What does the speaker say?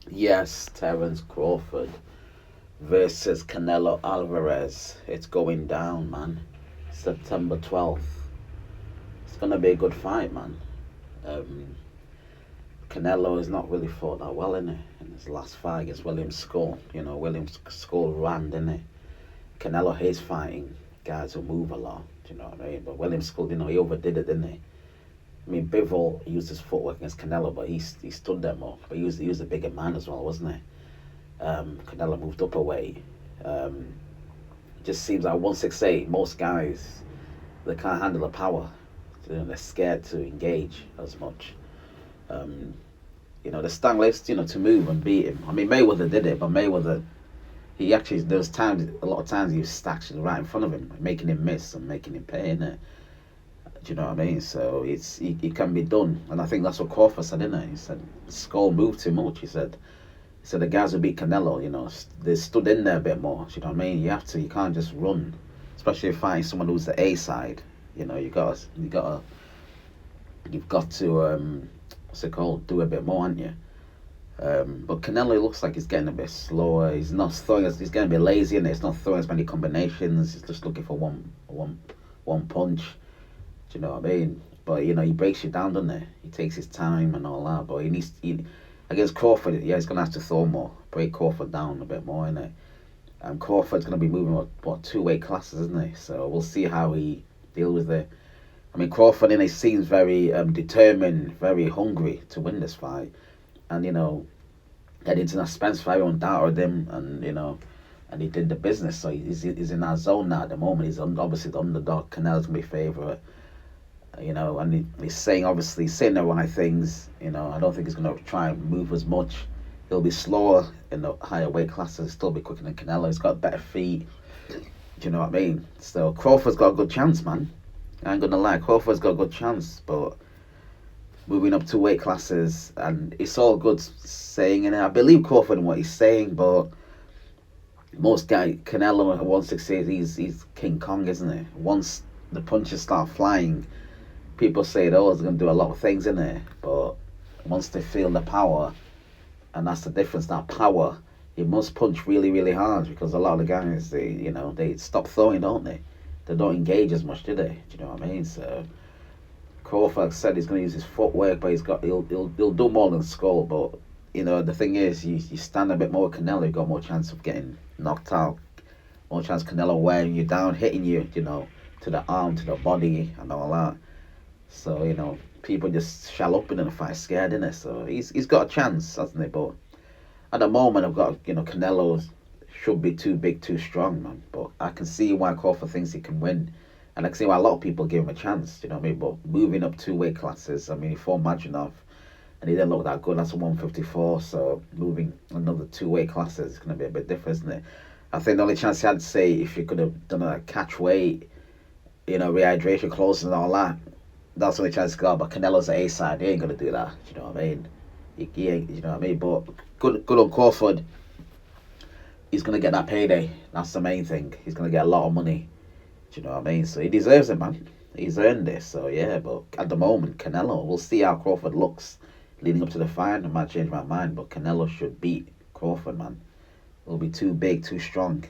Yes, Terrence Crawford versus Canelo Alvarez. It's going down, man. September 12th. It's gonna be a good fight, man. Um, Canelo has not really fought that well in his last fight against William Skull. You know, William Skull ran, didn't he? Canelo hates fighting guys who move a lot. Do you know what I mean? But William Skull, he overdid it, didn't he? I mean, Bivol used his footwork against Canelo, but he stood there more. But he was a bigger man as well, wasn't he? Canelo moved up a weight. Um, just seems like 168. Most guys they can't handle the power. They're scared to engage as much. Um, the Stanleys, to move and beat him. I mean, Mayweather did it, but Mayweather, he actually, there was times, a lot of times he was actually right in front of him, making him miss and making him pay, innit? Do you know what I mean? So it can be done. And I think that's what Crawford said, innit? He said, Skull moved too much, he said the guys who beat Canelo, they stood in there a bit more. Do you know what I mean? You can't just run, especially if you find someone who's the A side. You've got to, what's it called? Do a bit more, haven't you? But Canelo looks like he's getting a bit slower. He's not throwing he's getting a bit lazy, and he's not throwing as many combinations. He's just looking for one punch. Do you know what I mean? But he breaks you down, doesn't he? He takes his time and all that. But against Crawford, yeah, he's gonna have to throw more, break Crawford down a bit more, innit? And Crawford's gonna be moving what 2 weight classes, isn't he? So we'll see how he deals with it. I mean, Crawford, he seems very determined, very hungry to win this fight, and get into that Spence fight, everyone doubted him, and he did the business. So he's in that zone now at the moment. He's obviously the underdog. Canelo's gonna be favourite. And he's saying, obviously, saying the right things. I don't think he's going to try and move as much. He'll be slower in the higher weight classes, still be quicker than Canelo. He's got better feet. Do you know what I mean? So Crawford's got a good chance, man. I ain't gonna lie, Crawford's got a good chance, but moving up 2 weight classes, and it's all good saying, and I believe Crawford in what he's saying, but most guy Canelo at 168, he's King Kong, isn't he? Once the punches start flying, people say, oh, it's going to do a lot of things in there, but once they feel the power, and that's the difference, that power, you must punch really, really hard, because a lot of the guys, they stop throwing, don't they? They don't engage as much, do they? Do you know what I mean? So Crawford said he's going to use his footwork, but he'll do more than Skull. But the thing is, you stand a bit more with Canelo, you got more chance of getting knocked out, more chance of Canelo wearing you down, hitting you, to the arm, to the body, and all that. So people just shell up in the fight, scared, innit? So he's got a chance, hasn't he? But at the moment, I've got Canelo should be too big, too strong, man. But I can see why Crawford thinks he can win, and I can see why a lot of people give him a chance. You know what I mean? But moving up 2 weight classes, I mean, he fought Maginov, and he didn't look that good. That's a 154. So moving another 2 weight classes is going to be a bit different, isn't it? I think the only chance he had to say if you could have done a catch weight, rehydration clauses and all that. That's the only chance he got. But Canelo's the A side. He ain't gonna do that. You know what I mean? He ain't. You know what I mean? But good on Crawford. He's gonna get that payday. That's the main thing. He's gonna get a lot of money. Do you know what I mean? So he deserves it, man. He's earned it. So yeah. But at the moment, Canelo. We'll see how Crawford looks leading up to the fight. I might change my mind, but Canelo should beat Crawford, man. It'll be too big, too strong.